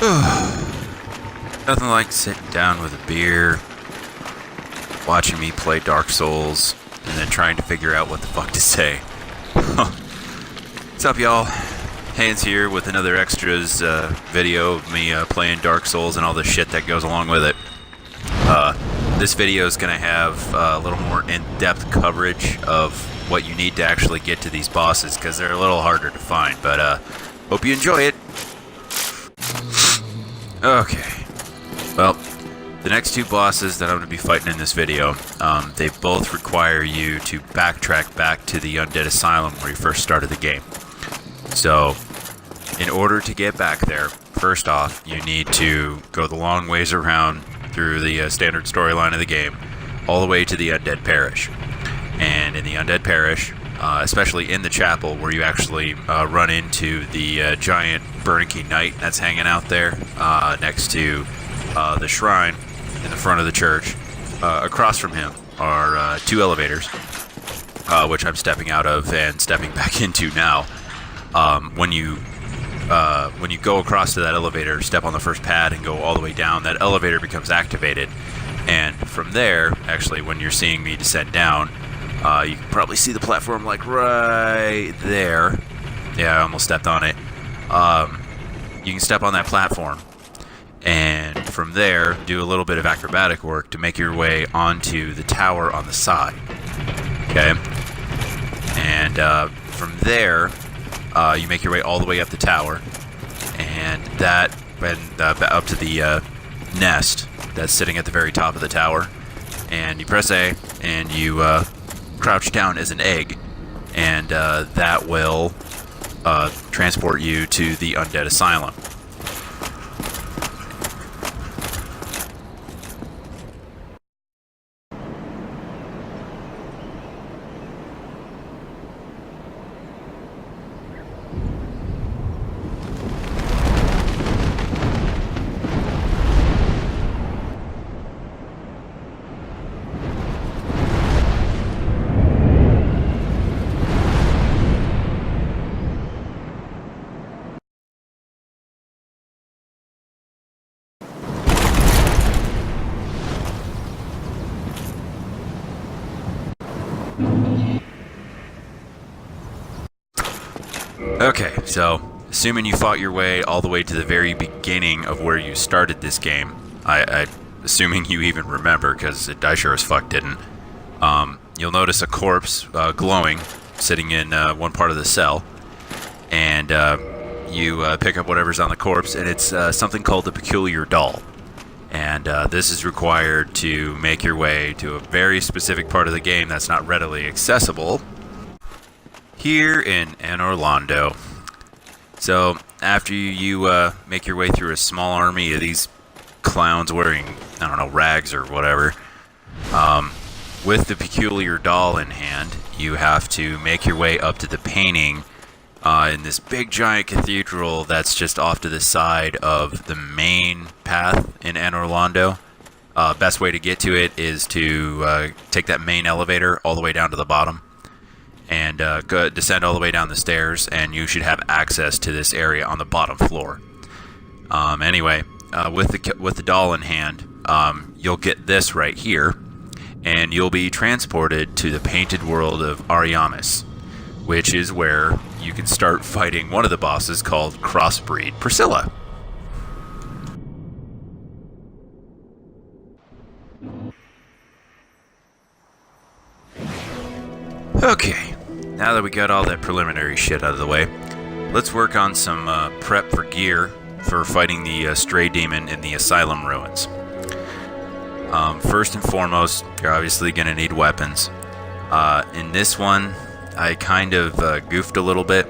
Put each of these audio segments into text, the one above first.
Nothing like sitting down with a beer, watching me play Dark Souls, and then trying to figure out what the fuck to say. What's up, y'all? Hands here with another extras video of me playing Dark Souls and all the shit that goes along with it. This video is going to have a little more in-depth coverage of what you need to actually get to these bosses, because they're a little harder to find, but hope you enjoy it. Okay, well, the next two bosses that I'm going to be fighting in this video, they both require you to backtrack back to the Undead Asylum where you first started the game. So, in order to get back there, first off, you need to go the long ways around through the standard storyline of the game, all the way to the Undead Parish. And in the Undead Parish, especially in the chapel where you actually run into the giant Burning Knight that's hanging out there next to the shrine in the front of the church, across from him are two elevators, which I'm stepping out of and stepping back into now. When you go across to that elevator, step on the first pad and go all the way down, that elevator becomes activated. And from there, actually, when you're seeing me descend down, you can probably see the platform like right there. Yeah, I almost stepped on it. You can step on that platform, and from there, do a little bit of acrobatic work to make your way onto the tower on the side. Okay? And from there, you make your way all the way up the tower, and that, and up to the nest that's sitting at the very top of the tower. And you press A, and you crouch down as an egg, and that will transport you to the Undead Asylum. Okay, so assuming you fought your way all the way to the very beginning of where you started this game, assuming you even remember, because I sure as fuck didn't, you'll notice a corpse glowing sitting in one part of the cell, and you pick up whatever's on the corpse, and it's something called the Peculiar Doll. And this is required to make your way to a very specific part of the game that's not readily accessible here in Anor Londo. So, after you make your way through a small army of these clowns wearing, I don't know, rags or whatever, with the Peculiar Doll in hand, you have to make your way up to the painting in this big giant cathedral that's just off to the side of the main path in Anor Londo. Best way to get to it is to take that main elevator all the way down to the bottom, and descend all the way down the stairs, and you should have access to this area on the bottom floor. Anyway, with the doll in hand, you'll get this right here, and you'll be transported to the painted world of Ariamis, which is where you can start fighting one of the bosses called Crossbreed Priscilla. Okay, now that we got all that preliminary shit out of the way, let's work on some prep for gear for fighting the Stray Demon in the Asylum Ruins. First and foremost, you're obviously going to need weapons. In this one, I kind of goofed a little bit,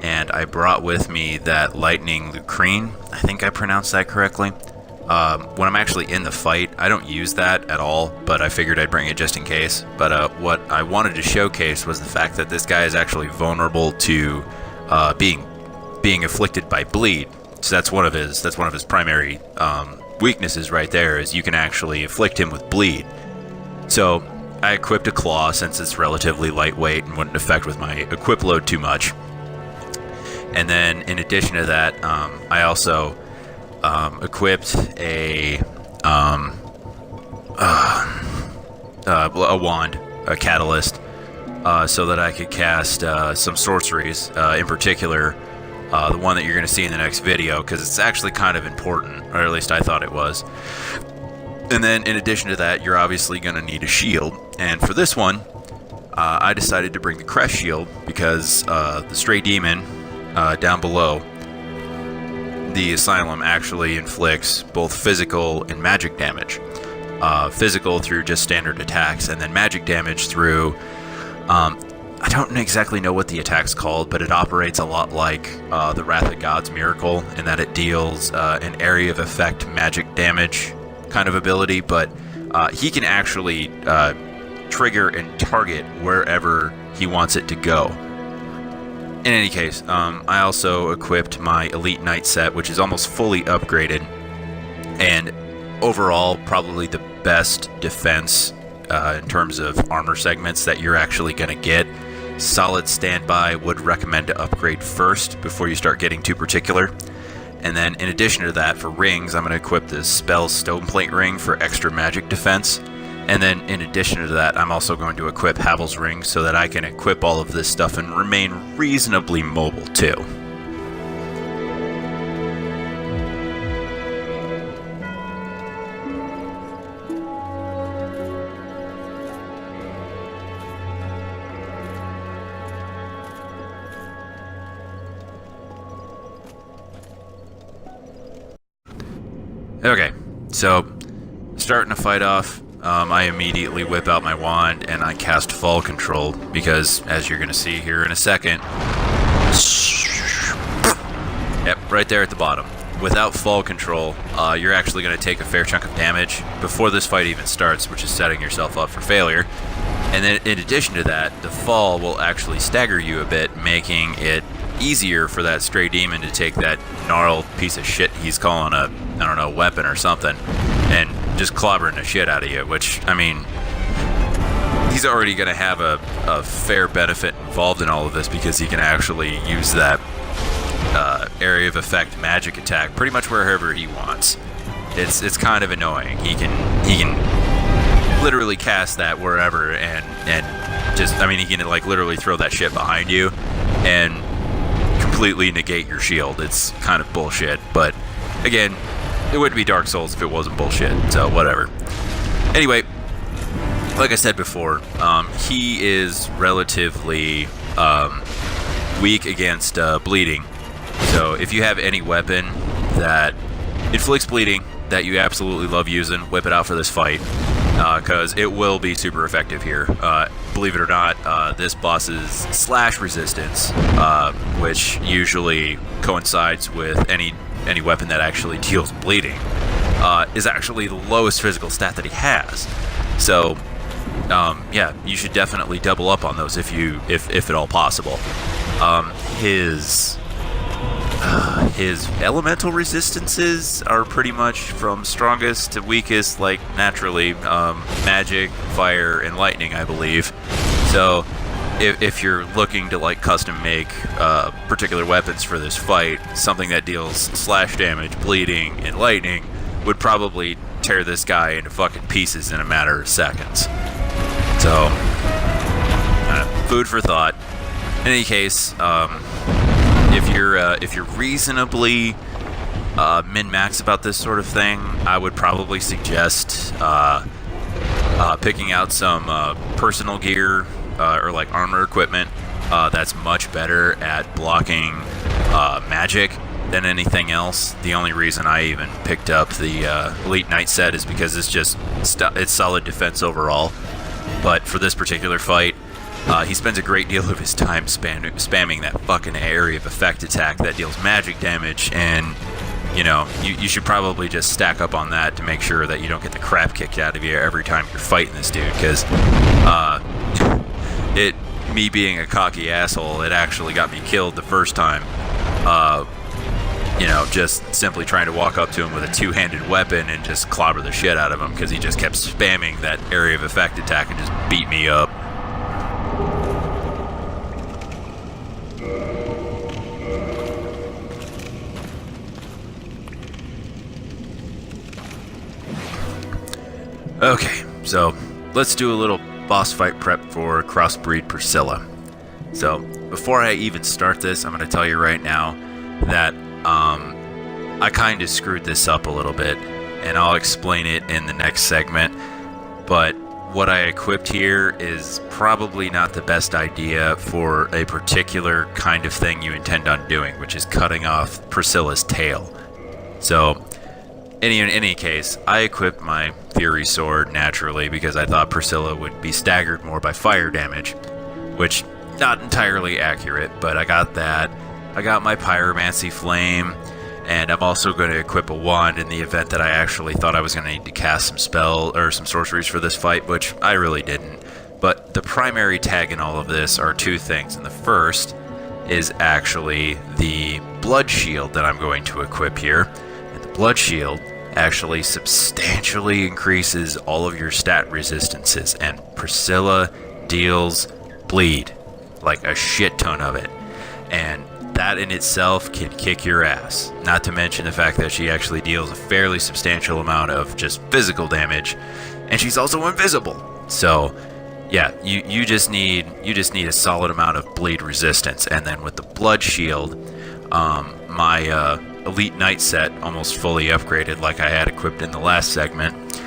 and I brought with me that Lightning Lucrine. I think I pronounced that correctly. When I'm actually in the fight, I don't use that at all, but I figured I'd bring it just in case. But what I wanted to showcase was the fact that this guy is actually vulnerable to being afflicted by bleed. So that's one of his primary weaknesses right there, is you can actually afflict him with bleed. So I equipped a claw since it's relatively lightweight and wouldn't affect with my equip load too much. And then in addition to that, I also equipped a wand, a catalyst, so that I could cast some sorceries, in particular the one that you're going to see in the next video, because it's actually kind of important, or at least I thought it was. And then in addition to that, you're obviously going to need a shield, and for this one I decided to bring the Crest Shield because the Stray Demon down below the Asylum actually inflicts both physical and magic damage. Physical through just standard attacks, and then magic damage through I don't exactly know what the attack's called, but it operates a lot like the Wrath of God's Miracle in that it deals an area of effect magic damage kind of ability, but he can actually trigger and target wherever he wants it to go. In any case, I also equipped my Elite Knight set, which is almost fully upgraded, and overall probably the best defense in terms of armor segments that you're actually going to get. Solid standby, would recommend to upgrade first before you start getting too particular. And then in addition to that, for rings, I'm going to equip this Spell Stoneplate ring for extra magic defense. And then in addition to that, I'm also going to equip Havel's ring so that I can equip all of this stuff and remain reasonably mobile too. Okay, so starting to fight off, I immediately whip out my wand and I cast Fall Control because, as you're going to see here in a second, yep, right there at the bottom. Without Fall Control, you're actually going to take a fair chunk of damage before this fight even starts, which is setting yourself up for failure. And then in addition to that, the fall will actually stagger you a bit, making it easier for that Stray Demon to take that gnarled piece of shit he's calling a, I don't know, weapon or something, and just clobbering the shit out of you, which, I mean, he's already going to have a fair benefit involved in all of this because he can actually use that area of effect magic attack pretty much wherever he wants. It's kind of annoying. He can literally cast that wherever and just, I mean, he can like literally throw that shit behind you and completely negate your shield. It's kind of bullshit, but again, it wouldn't be Dark Souls if it wasn't bullshit, so whatever. Anyway, like I said before, he is relatively weak against bleeding. So if you have any weapon that inflicts bleeding that you absolutely love using, whip it out for this fight, because it will be super effective here. Believe it or not, this boss's slash resistance, which usually coincides with any weapon that actually deals bleeding, is actually the lowest physical stat that he has. So yeah, you should definitely double up on those if at all possible. His elemental resistances are pretty much from strongest to weakest, like naturally, magic, fire, and lightning, I believe. So if you're looking to like custom make particular weapons for this fight, something that deals slash damage, bleeding, and lightning would probably tear this guy into fucking pieces in a matter of seconds. So, food for thought. In any case, if you're reasonably min-max about this sort of thing, I would probably suggest picking out some personal gear or like armor equipment that's much better at blocking magic than anything else. The only reason I even picked up the Elite Knight set is because it's just it's solid defense overall. But for this particular fight, he spends a great deal of his time spamming that fucking area of effect attack that deals magic damage, and you know, you should probably just stack up on that to make sure that you don't get the crap kicked out of you every time you're fighting this dude, because me being a cocky asshole, it actually got me killed the first time. You know, just simply trying to walk up to him with a two-handed weapon and just clobber the shit out of him because he just kept spamming that area of effect attack and just beat me up. Okay, so let's do a little boss fight prep for Crossbreed Priscilla. So before I even start this, I'm going to tell you right now that I kind of screwed this up a little bit, and I'll explain it in the next segment. But what I equipped here is probably not the best idea for a particular kind of thing you intend on doing, which is cutting off Priscilla's tail. So in any case, I equipped my Fury Sword naturally because I thought Priscilla would be staggered more by fire damage, which not entirely accurate, but I got that. I got my Pyromancy Flame, and I'm also going to equip a wand in the event that I actually thought I was going to need to cast some spell or some sorceries for this fight, which I really didn't. But the primary tag in all of this are two things, and the first is actually the Blood Shield that I'm going to equip here. And the Blood Shield actually substantially increases all of your stat resistances, and Priscilla deals bleed, like a shit ton of it, and that in itself can kick your ass. Not to mention the fact that she actually deals a fairly substantial amount of just physical damage, and she's also invisible. So yeah, you just need a solid amount of bleed resistance. And then with the Blood Shield, my Elite Knight set almost fully upgraded like I had equipped in the last segment,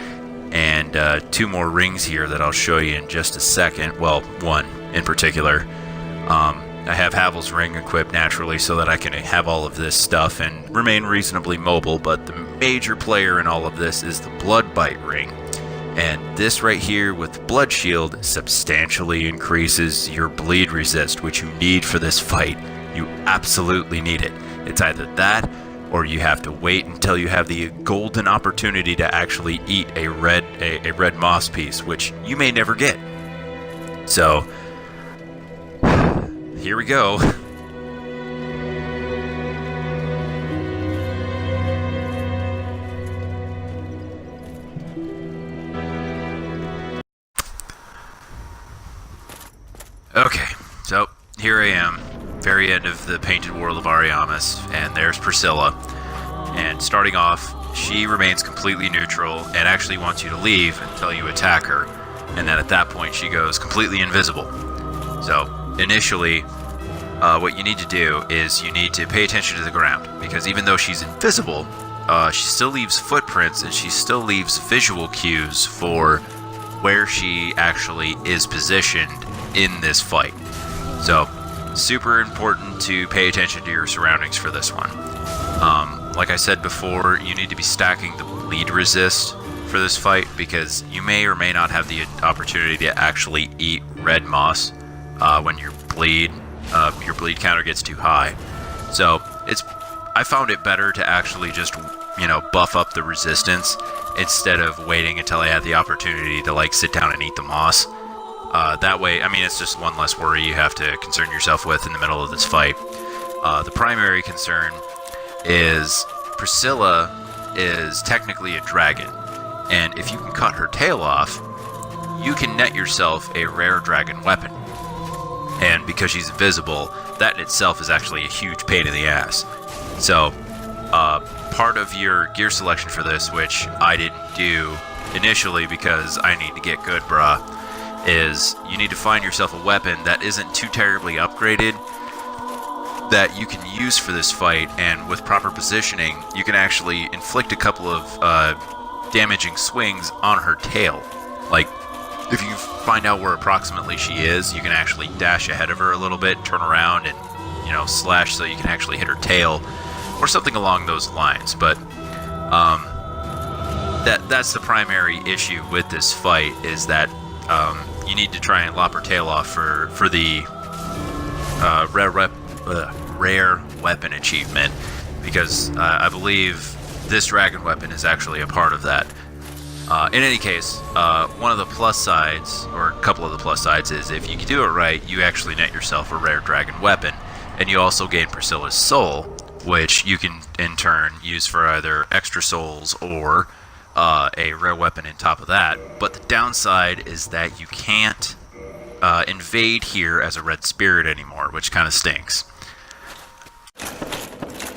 and two more rings here that I'll show you in just a second. Well, one in particular. I have Havel's Ring equipped naturally so that I can have all of this stuff and remain reasonably mobile, but the major player in all of this is the Bloodbite Ring. And this right here with Blood Shield substantially increases your bleed resist, which you need for this fight. You absolutely need it. It's either that, or you have to wait until you have the golden opportunity to actually eat a red moss piece, which you may never get. So here we go. Okay, so here I am, very end of the Painted World of Ariamis, and there's Priscilla. And starting off, she remains completely neutral and actually wants you to leave until you attack her, and then at that point she goes completely invisible. So initially, what you need to do is you need to pay attention to the ground, because even though she's invisible, she still leaves footprints and she still leaves visual cues for where she actually is positioned in this fight. So super important to pay attention to your surroundings for this one. Like I said before, you need to be stacking the bleed resist for this fight, because you may or may not have the opportunity to actually eat red moss when your bleed counter gets too high. So I found it better to actually just, buff up the resistance instead of waiting until I had the opportunity to sit down and eat the moss. That way, it's just one less worry you have to concern yourself with in the middle of this fight. The primary concern is Priscilla is technically a dragon, and if you can cut her tail off, you can net yourself a rare dragon weapon. And because she's invisible, that in itself is actually a huge pain in the ass. So, part of your gear selection for this, which I didn't do initially because I need to get good, brah, is you need to find yourself a weapon that isn't too terribly upgraded that you can use for this fight, and with proper positioning, you can actually inflict a couple of damaging swings on her tail. Like, if you find out where approximately she is, you can actually dash ahead of her a little bit, turn around, and, slash so you can actually hit her tail, or something along those lines. But that's the primary issue with this fight, is that you need to try and lop her tail off for the rare weapon achievement, because I believe this dragon weapon is actually a part of that. In any case, one of the plus sides, or a couple of the plus sides, is if you do it right, you actually net yourself a rare dragon weapon, and you also gain Priscilla's soul, which you can in turn use for either extra souls or a rare weapon on top of that. But the downside is that you can't invade here as a red spirit anymore, which kind of stinks.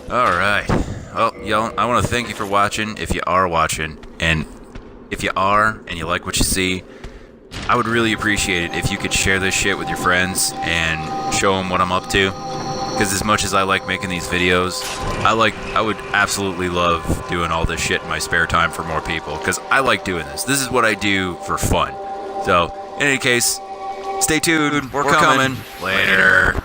Alright, well, y'all, I want to thank you for watching, if you are watching, and if you are and you like what you see, I would really appreciate it if you could share this shit with your friends and show them what I'm up to. Because as much as I like making these videos, I would absolutely love doing all this shit in my spare time for more people. Because I like doing this. This is what I do for fun. So, in any case, stay tuned. We're coming. Later.